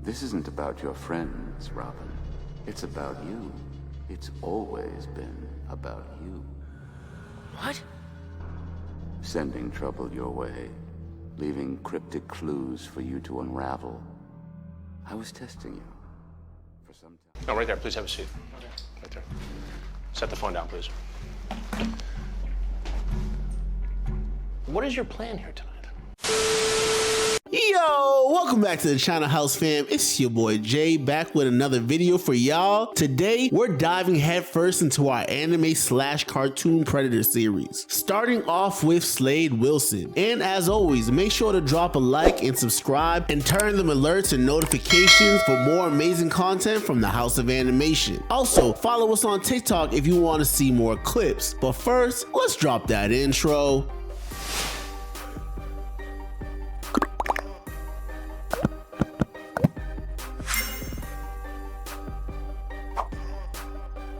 This isn't about your friends, Robin. It's about you. It's always been about you. What? Sending trouble your way, leaving cryptic clues for you to unravel. I was testing you for some time. No, right there. Please have a seat. Okay. Right there. Set the phone down, please. What is your plan here tonight? Yo, welcome back to the China House fam. It's your boy Jay back with another video for y'all. Today, we're diving headfirst into our anime/cartoon Predator series, starting off with Slade Wilson. And as always, make sure to drop a like and subscribe and turn them alerts and notifications for more amazing content from the House of Animation. Also, follow us on TikTok if you want to see more clips. But first, let's drop that intro.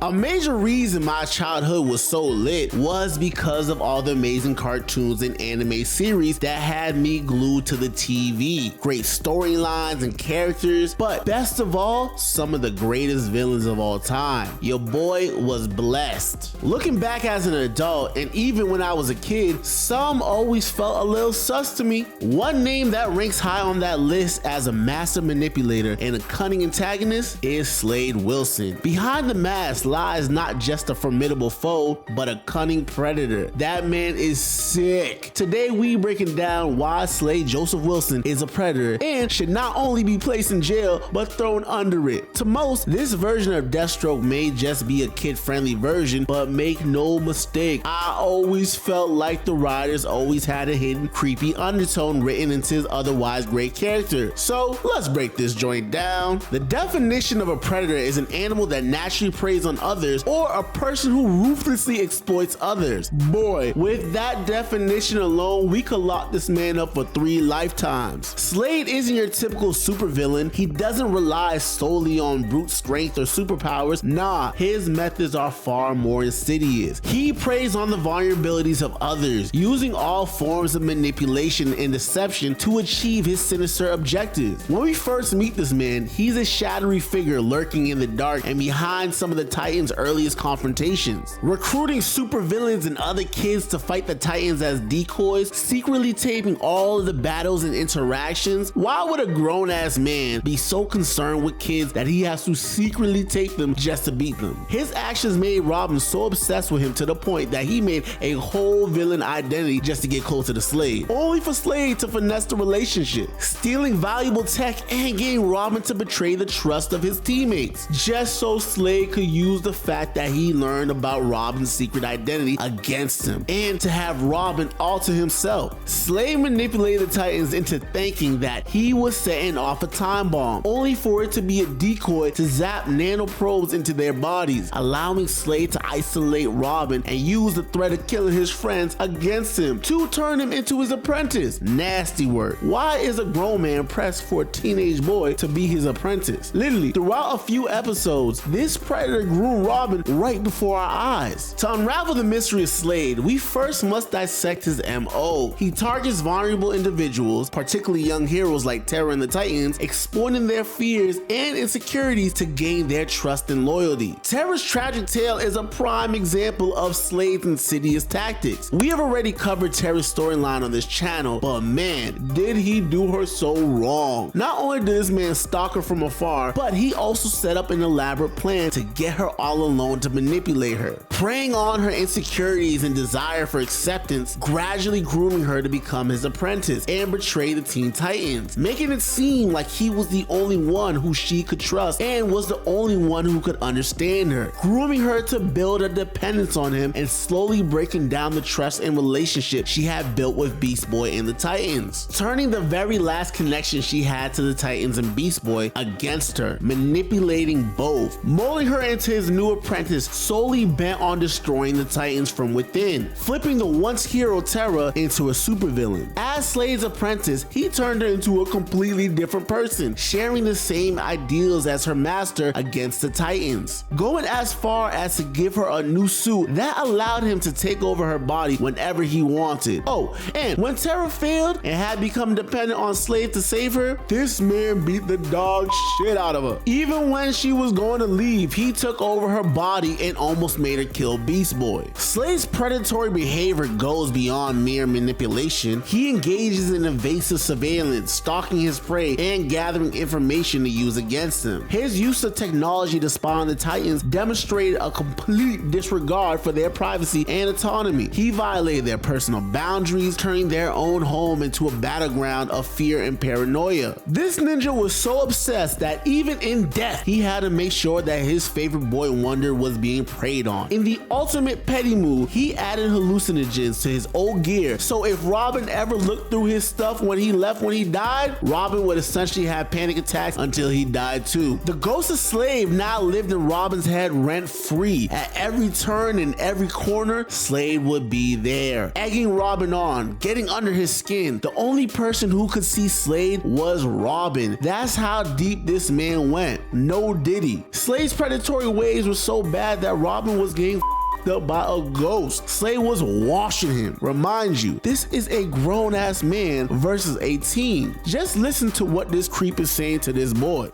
A major reason my childhood was so lit was because of all the amazing cartoons and anime series that had me glued to the TV. Great storylines and characters, but best of all, some of the greatest villains of all time. Your boy was blessed. Looking back as an adult, and even when I was a kid, some always felt a little sus to me. One name that ranks high on that list as a master manipulator and a cunning antagonist is Slade Wilson. Behind the mask lies not just a formidable foe, but a cunning predator. That man is sick. Today we breaking down why Slade Joseph Wilson is a predator and should not only be placed in jail, but thrown under it. To most, this version of Deathstroke may just be a kid-friendly version, but make no mistake, I always felt like the writers always had a hidden creepy undertone written into his otherwise great character. So let's break this joint down. The definition of a predator is an animal that naturally preys on others, or a person who ruthlessly exploits others. Boy, with that definition alone, we could lock this man up for 3 lifetimes. Slade isn't your typical supervillain. He doesn't rely solely on brute strength or superpowers. Nah, his methods are far more insidious. He preys on the vulnerabilities of others, using all forms of manipulation and deception to achieve his sinister objectives. When we first meet this man, he's a shadowy figure lurking in the dark and behind some of the Titans' earliest confrontations, recruiting supervillains and other kids to fight the Titans as decoys, secretly taping all of the battles and interactions. Why would a grown-ass man be so concerned with kids that he has to secretly tape them just to beat them? His actions made Robin so obsessed with him to the point that he made a whole villain identity just to get closer to Slade, only for Slade to finesse the relationship, stealing valuable tech and getting Robin to betray the trust of his teammates, just so Slade could use the fact that he learned about Robin's secret identity against him and to have Robin all to himself. Slade manipulated the Titans into thinking that he was setting off a time bomb, only for it to be a decoy to zap nanoprobes into their bodies, allowing Slade to isolate Robin and use the threat of killing his friends against him to turn him into his apprentice. Nasty work. Why is a grown man pressed for a teenage boy to be his apprentice? Literally, throughout a few episodes, this predator grew Robin right before our eyes. To unravel the mystery of Slade, we first must dissect his MO. He targets vulnerable individuals, particularly young heroes like Terra and the Titans, exploiting their fears and insecurities to gain their trust and loyalty. Terra's tragic tale is a prime example of Slade's insidious tactics. We have already covered Terra's storyline on this channel, but man, did he do her so wrong. Not only did this man stalk her from afar, but he also set up an elaborate plan to get her all alone to manipulate her, preying on her insecurities and desire for acceptance, gradually grooming her to become his apprentice and betray the Teen Titans, making it seem like he was the only one who she could trust and was the only one who could understand her, grooming her to build a dependence on him and slowly breaking down the trust and relationship she had built with Beast Boy and the Titans, turning the very last connection she had to the Titans and Beast Boy against her, manipulating both, molding her into his new apprentice solely bent on destroying the Titans from within, flipping the once hero Terra into a supervillain. As Slade's apprentice, he turned her into a completely different person, sharing the same ideals as her master against the Titans, going as far as to give her a new suit that allowed him to take over her body whenever he wanted. Oh, and when Terra failed and had become dependent on Slade to save her, this man beat the dog shit out of her. Even when she was going to leave, he took over her body and almost made her kill Beast Boy. Slade's predatory behavior goes beyond mere manipulation. He engages in invasive surveillance, stalking his prey, and gathering information to use against him. His use of technology to spy on the Titans demonstrated a complete disregard for their privacy and autonomy. He violated their personal boundaries, turning their own home into a battleground of fear and paranoia. This ninja was so obsessed that even in death, he had to make sure that his favorite boy Wonder was being preyed on. In the ultimate petty move, he added hallucinogens to his old gear, so if Robin ever looked through his stuff when he left when he died, Robin would essentially have panic attacks until he died too. The ghost of Slade now lived in Robin's head rent-free. At every turn and every corner, Slade would be there, egging Robin on, getting under his skin. The only person who could see Slade was Robin. That's how deep this man went. No diddy. Slade's predatory ways were so bad that Robin was getting up by a ghost. Slade was washing him. Remind you, this is a grown-ass man versus a teen. Just listen to what this creep is saying to this boy.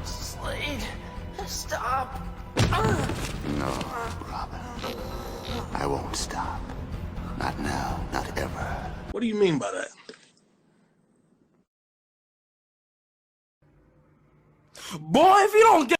Slade, stop. No, Robin. I won't stop. Not now, not ever. What do you mean by that? Boy, if you don't get...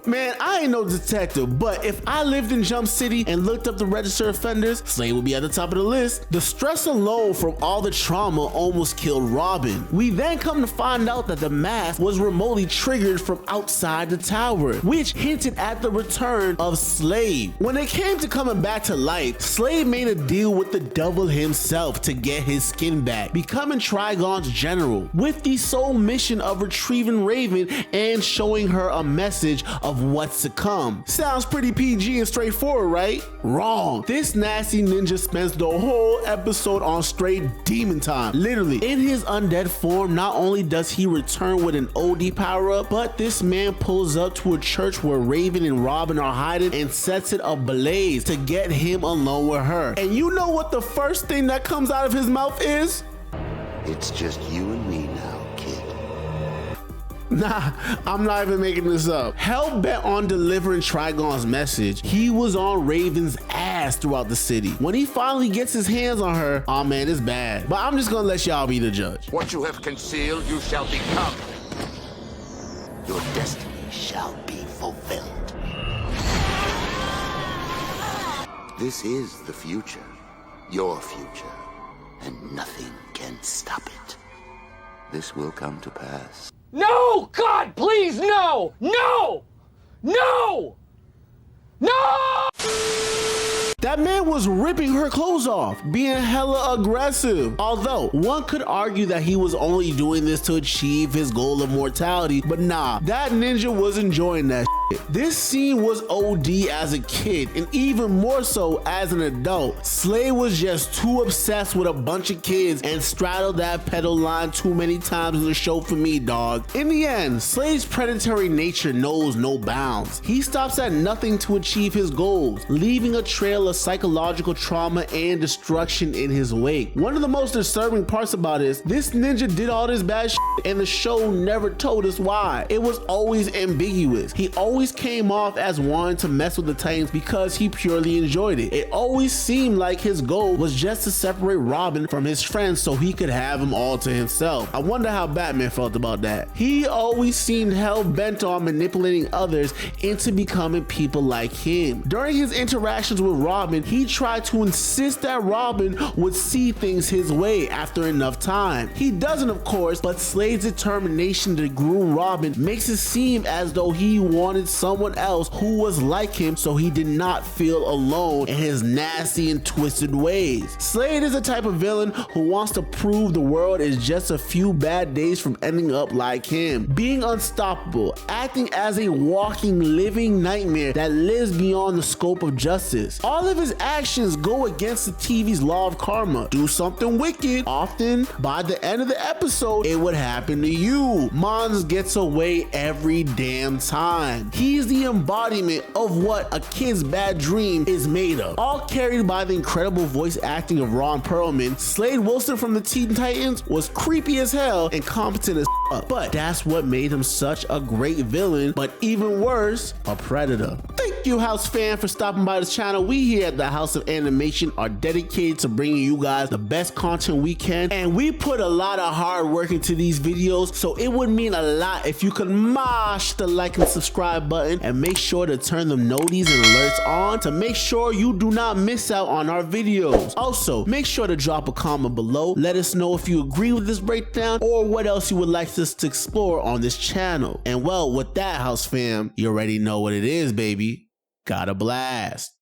Man, I ain't no detective, but if I lived in Jump City and looked up the registered offenders, Slade would be at the top of the list. The stress alone from all the trauma almost killed Robin. We then come to find out that the mask was remotely triggered from outside the tower, which hinted at the return of Slade. When it came to coming back to life, Slade made a deal with the devil himself to get his skin back, becoming Trigon's general, with the sole mission of retrieving Raven and showing her a message of what's to come. Sounds pretty PG and straightforward, right? Wrong. This nasty ninja spends the whole episode on straight demon time. Literally, in his undead form, not only does he return with an OD power-up, but this man pulls up to a church where Raven and Robin are hiding and sets it ablaze to get him alone with her. And you know what the first thing that comes out of his mouth is? It's just you and me now, kid. Nah, I'm not even making this up. Hell bent on delivering Trigon's message, he was on Raven's ass throughout the city. When he finally gets his hands on her, oh man, it's bad. But I'm just gonna let y'all be the judge. What you have concealed, you shall become. Your destiny shall be fulfilled. This is the future, your future, and nothing can stop it. This will come to pass. No! God, please, no! No! No! No! That man was ripping her clothes off, being hella aggressive. Although, one could argue that he was only doing this to achieve his goal of mortality, but nah, that ninja was enjoying that shit. This scene was OD as a kid, and even more so as an adult. Slade was just too obsessed with a bunch of kids and straddled that pedal line too many times in the show for me, dog. In the end, Slade's predatory nature knows no bounds. He stops at nothing to achieve his goals, leaving a trail of psychological trauma and destruction in his wake. One of the most disturbing parts about it is this ninja did all this bad shit and the show never told us why. It was always ambiguous. He always came off as wanting to mess with the Titans because he purely enjoyed it. It always seemed like his goal was just to separate Robin from his friends so he could have them all to himself. I wonder how Batman felt about that. He always seemed hell-bent on manipulating others into becoming people like him. During his interactions with Robin, he tried to insist that Robin would see things his way after enough time. He doesn't, of course, but Slade's determination to groom Robin makes it seem as though he wanted someone else who was like him so he did not feel alone in his nasty and twisted ways. Slade is the type of villain who wants to prove the world is just a few bad days from ending up like him, being unstoppable, acting as a walking, living nightmare that lives beyond the scope of justice. All of his actions go against the TV's law of karma. Do something wicked, often by the end of the episode, it would happen to you. Mons gets away every damn time. He's the embodiment of what a kid's bad dream is made of. All carried by the incredible voice acting of Ron Perlman, Slade Wilson from the Teen Titans was creepy as hell and competent as fuck. But that's what made him such a great villain, but even worse, a predator. Thank you, House fan, for stopping by this channel. We here at the House of Animation are dedicated to bringing you guys the best content we can, and we put a lot of hard work into these videos, so it would mean a lot if you could mash the like and subscribe button and make sure to turn the noties and alerts on to make sure you do not miss out on our videos. Also, make sure to drop a comment below. Let us know if you agree with this breakdown or what else you would like us to explore on this channel. And well, with that, House fam, you already know what it is, baby. Gotta blast.